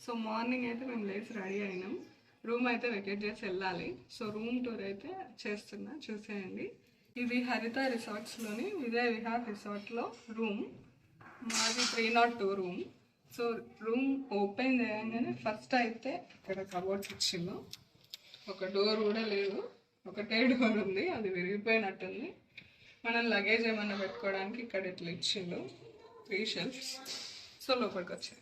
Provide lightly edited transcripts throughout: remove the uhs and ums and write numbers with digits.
So morning అయితే మేము లేచి రెడీ అయినాం, రూమ్ అయితే వెకేట్ చేసి వెళ్ళాలి. సో రూమ్ టూర్ అయితే చేస్తున్నా, చూసేయండి. ఇది హరిత రిసార్ట్స్లోని విజయ్ విహార్ రిసార్ట్లో రూమ్, మాది 302 రూమ్. సో రూమ్ ఓపెన్ చేయగానే ఫస్ట్ అయితే ఇక్కడ కబోర్డ్స్ ఇచ్చిండు, ఒక డోర్ కూడా లేదు, ఒకటే డోర్ ఉంది, అది విరిగిపోయినట్టుంది. మనం లగేజ్ ఏమన్నా పెట్టుకోవడానికి ఇక్కడ ఇట్లా ఇచ్చిండు 3 షెల్ఫ్స్. సో లోపలికి వచ్చాయి.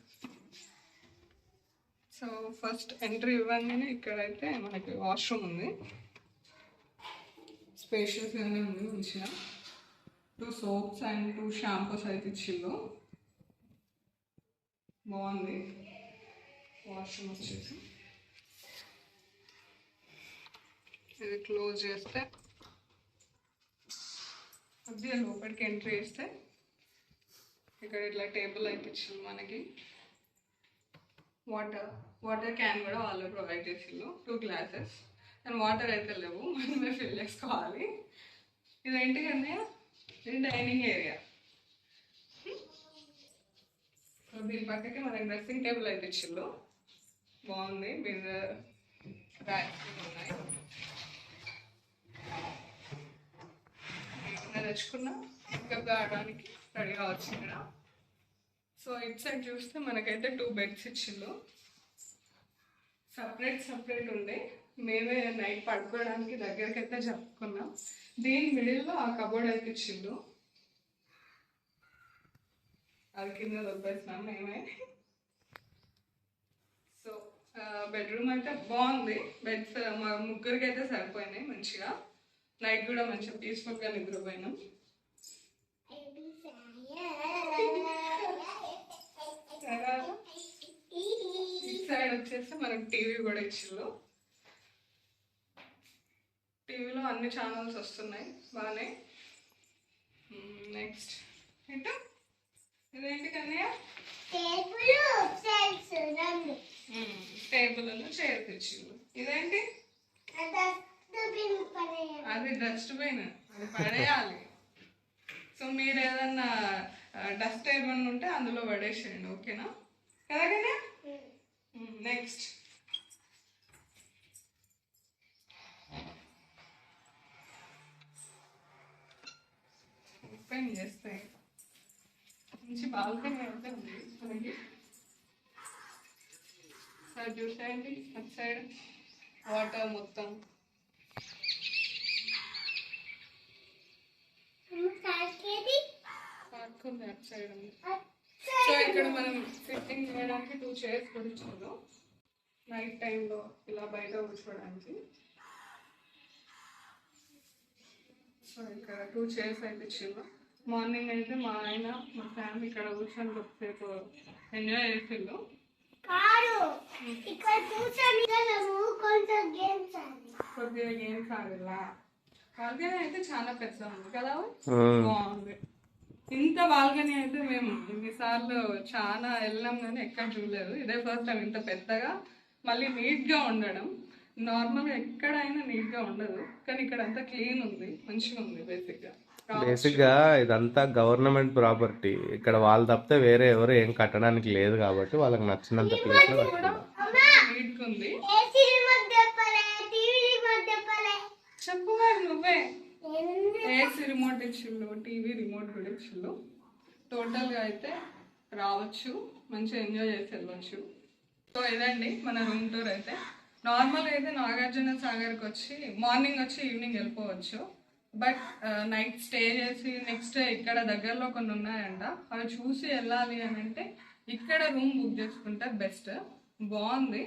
సో ఫస్ట్ ఎంట్రీ ఇవ్వగానే ఇక్కడైతే మనకి వాష్రూమ్ ఉంది, స్పేషియస్గానే ఉంది మంచిగా. 2 సోప్స్ అండ్ 2 షాంపూస్ అయితే ఇచ్చిళ్ళు, బాగుంది. వాష్రూమ్ వచ్చేసి ఇది క్లోజ్ చేస్తే కొద్దిగా లోపలికి ఎంట్రీ చేస్తే ఇక్కడ ఇట్లా టేబుల్ అయితే ఇచ్చింది మనకి. వాటర్ క్యాన్ కూడా వాళ్ళు ప్రొవైడ్ చేసిళ్ళు, 2 గ్లాసెస్. కానీ వాటర్ అయితే లేవు, మనమే ఫిల్ చేసుకోవాలి. ఇదేంటి కానీ ఇది డైనింగ్ ఏరియా. సో దీని పక్కకి మనకి డ్రెస్సింగ్ టేబుల్ అయితే ఇచ్చిళ్ళు, బాగుంది. మీద ర్యాక్స్ ఉన్నాయి, తెచ్చుకున్నా పికప్ ఆడడానికి రెడీగా వచ్చింది ఇక్కడ. సో ఇట్ సైడ్ చూస్తే మనకైతే 2 బెడ్స్ ఇచ్చిళ్ళు, సపరేట్ ఉండే. మేమే నైట్ పడుకోవడానికి దగ్గరికి అయితే చెప్పుకున్నాం. దీని మిడిల్లో ఆ కబోర్డ్ అయితే ఇచ్చిళ్ళు, అది కింద దొబ్బేసినాం మేమే. సో బెడ్రూమ్ అయితే బాగుంది, బెడ్స్ మా ముగ్గురికి అయితే సరిపోయినాయి మంచిగా. నైట్ కూడా మంచిగా పీస్ఫుల్గా నిద్రపోయినాం. ఇటు సైడ్ వచ్చేసి మనకి టీవీ కూడా ఇచ్చిళ్ళు, టీవీలో అన్ని ఛానల్స్ వస్తున్నాయి బాగానే. నెక్స్ట్ ఏంటో ఇదేంటి కన్నయ్య, టేబుల్ చైర్స్ ఇచ్చిళ్ళు. ఇదేంటి, అది డస్ట్బిన్, అది పడేయాలి. సో మీరు ఏదన్నా డస్ట్ ఏమన్నా ఉంటే అందులో పడేసేయండి, ఓకేనా కదగానే. నెక్స్ట్ ఓపెన్ చేస్తే మంచి బాల్కనీ అయితే ఉంది మనకి. సార్ చూసేయండి, అటు సైడ్ వాటర్ మొత్తం. పార్క్ ఉంది అటు సైడ్ ఉంది. సో ఇక్కడ మనం సిట్టింగ్ చేయడానికి 2 చైర్స్ కూడా ఇచ్చారు, నైట్ టైంలో ఇలా బయట కూర్చోడానికి. సో ఇక్కడ 2 చైర్స్ అయితే ఇచ్చారు. మార్నింగ్ అయితే మా ఆయన మా ఫ్యామిలీ ఇక్కడ కూర్చొని కొద్దిసేపు ఎంజాయ్ చేసిండు. కొద్దిగా గేమ్స్ ఆడలా. బాల్కనీ అయితే చాలా పెద్ద ఉంది కదా, బాగుంది. ఇంత బాల్కనీ అయితే మేము ఇన్నిసార్లు చాలా వెళ్ళాం కానీ ఎక్కడ చూడలేదు, ఇదే ఫస్ట్ టైం ఇంత పెద్దగా. మళ్ళీ నీట్గా ఉండడం, నార్మల్గా ఎక్కడైనా నీట్గా ఉండదు, కానీ ఇక్కడ అంతా క్లీన్ ఉంది, మంచిగా ఉంది. బేసిక్గా ఇదంతా గవర్నమెంట్ ప్రాపర్టీ, ఇక్కడ వాళ్ళు తప్పితే వేరే ఎవరు ఏం కట్టడానికి లేదు కాబట్టి వాళ్ళకి నచ్చినంత ప్లేస్ లో నీట్గా ఉంది. చెప్పు నువ్వే. ఏసీ రిమోట్ ఇచ్చిళ్ళు, టీవీ రిమోట్ కూడా ఇచ్చిళ్ళు. టోటల్గా అయితే రావచ్చు, మంచిగా ఎంజాయ్ చేసి వెళ్ళవచ్చు. సో ఇదండి మన రూమ్ టూర్ అయితే. నార్మల్గా అయితే నాగార్జున సాగర్కి వచ్చి మార్నింగ్ వచ్చి ఈవినింగ్ వెళ్ళిపోవచ్చు, బట్ నైట్ స్టే చేసి నెక్స్ట్ ఇక్కడ దగ్గరలో కొన్ని ఉన్నాయంట, అవి చూసి వెళ్ళాలి అని అంటే ఇక్కడ రూమ్ బుక్ చేసుకుంటే బెస్ట్, బాగుంది.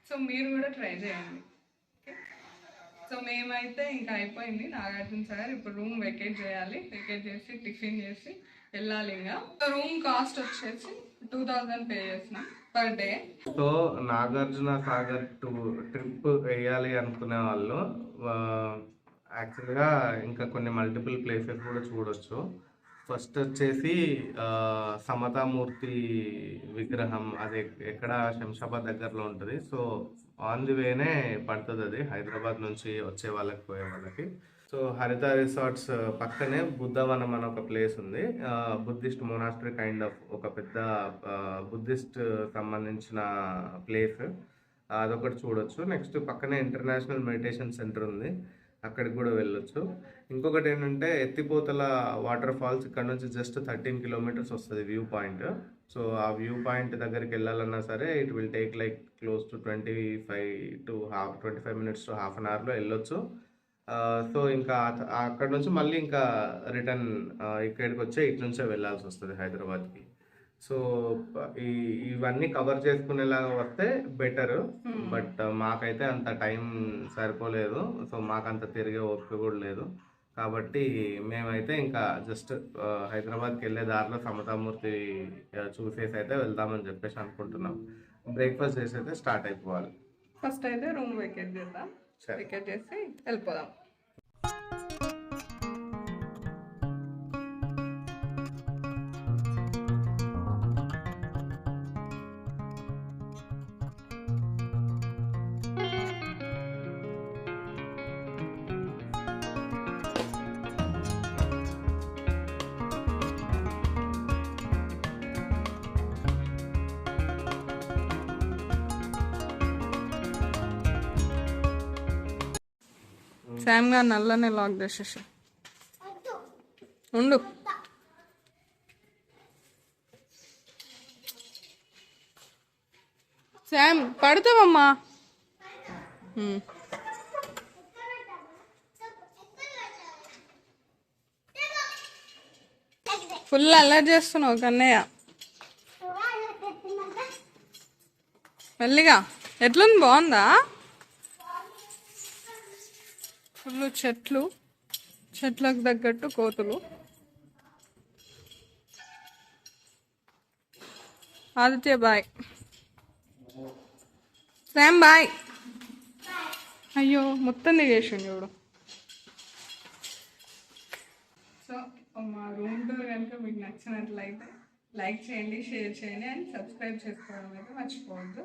సో మీరు కూడా ట్రై చేయండి. సో మేమైతే ఇంకా అయిపోయింది నాగార్జున సాగర్, ఇప్పుడు రూమ్ వెకేట్ చేయాలి. వెకేట్ చేసి టిఫిన్ చేసి వెళ్ళాలి. ఇంకా రూమ్ కాస్ట్ వచ్చేసి 2000 పే చేసినాం per day. So Nagarjuna Sagar trip వేయాలి అనుకునే వాళ్ళు యాక్చువల్గా ఇంకా కొన్ని మల్టిపుల్ ప్లేసెస్ కూడా చూడొచ్చు. ఫస్ట్ వచ్చేసి సమతామూర్తి విగ్రహం, అది ఎక్కడ శంషాబాద్ దగ్గరలో ఉంటుంది. సో ఆన్ ది వేనే పడుతుంది, అది హైదరాబాద్ నుంచి వచ్చే వాళ్ళకి పోయే వాళ్ళకి. సో హరిత రిసార్ట్స్ పక్కనే బుద్ధవనం అని ఒక ప్లేస్ ఉంది. బుద్ధిస్ట్ మొనాస్ట్రీ కైండ్ ఆఫ్ ఒక పెద్ద బుద్ధిస్ట్ సంబంధించిన ప్లేస్. అదొకటి చూడొచ్చు. నెక్స్ట్ పక్కనే ఇంటర్నేషనల్ మెడిటేషన్ సెంటర్ ఉంది, అక్కడికి కూడా వెళ్ళొచ్చు. ఇంకొకటి ఏంటంటే ఎత్తిపోతల వాటర్ ఫాల్స్ ఇక్కడ నుంచి జస్ట్ 13 కిలోమీటర్స్ వస్తుంది వ్యూ పాయింట్. సో ఆ వ్యూ పాయింట్ దగ్గరికి వెళ్ళాలన్నా సరే it will take like close to 25 minutes to half an అవర్లో వెళ్ళొచ్చు. సో ఇంకా అక్కడ నుంచి మళ్ళీ ఇంకా రిటర్న్ ఇక్కడికి వచ్చే ఇటు నుంచే వెళ్ళాల్సి వస్తుంది హైదరాబాద్కి. సో ఇవన్నీ కవర్ చేసుకునేలాగా వస్తే బెటర్. బట్ మాకైతే అంత టైం సరిపోలేదు. సో మాకంత తిరిగే ఓపిక కూడా లేదు. కాబట్టి మేమైతే ఇంకా జస్ట్ హైదరాబాద్కి వెళ్ళే దారిలో సమతామూర్తి చూసేసి అయితే వెళ్దామని చెప్పేసి అనుకుంటున్నాం. బ్రేక్ఫాస్ట్ చేసి అయితే స్టార్ట్ అయిపోవాలి. ఫస్ట్ అయితే రూమ్ వెకేట్ చేద్దాం. వెకేట్ చేసి వెళ్ళిపోదాం. శామ్ గారు నల్లనే లాక్ చేసేసి ఉండు. శామ్ పడుతావమ్మా. ఫుల్ అల్లరి చేస్తున్నావు కన్నయ్య. మెల్లిగా. ఎట్లుంది, బాగుందా? ఫుల్ చెట్లకు తగ్గట్టు కోతులు. ఆదిత్య బాయ్. Sam bye. అయ్యో మొత్తం దిగేసిండు చూడు. సో మా రూమ్ టూర్ కనుక మీకు నచ్చినట్లయితే లైక్ చేయండి, షేర్ చేయండి అండ్ సబ్స్క్రైబ్ చేసుకోవడం అయితే మర్చిపోవద్దు.